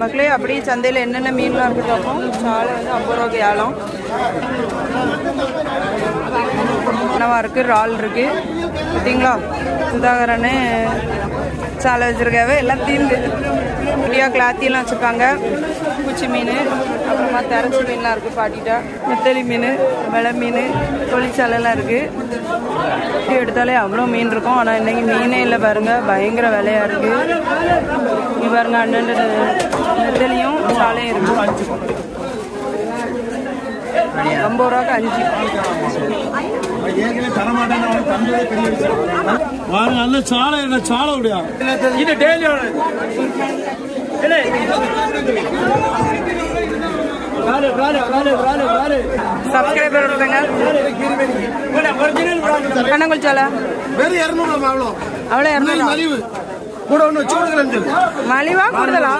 மக்களே அப்படியே சந்தையில் என்னென்ன மீன்லாம் இருக்குது பார்ப்போம். சாலை வந்து 50 ரூபாய்க்கு ஏலம். என்னவா இருக்குது, இறால் இருக்குது பார்த்தீங்களா. சுதாகரனே சாலை வச்சுருக்காவே எல்லாம் தீர்ந்து குட்டியா கிளாத்தியெல்லாம் வச்சுருக்காங்க. பூச்சி மீன், அப்புறமா திரச்சி மீன்லாம் இருக்குது. பாட்டிட்டா நெத்தலி மீன், வெலை மீன், தொழிற்சாலைலாம் இருக்குது. இப்படி எடுத்தாலே அவ்வளோ மீன் இருக்கும். ஆனால் இன்றைக்கி மீனே இல்லை பாருங்கள், பயங்கர விலையாக இருக்குது. இங்கே பாருங்கள், அண்ணன் நெத்தலியும் சாலையும் இருக்குது. 50 ரூபாய்க்கு 5. சப்ஸ்கிரைபர் ஒருத்தங்க கண்ணங்குளிச்சால அவ்வளோ 200 மலிவா கூடுதலா.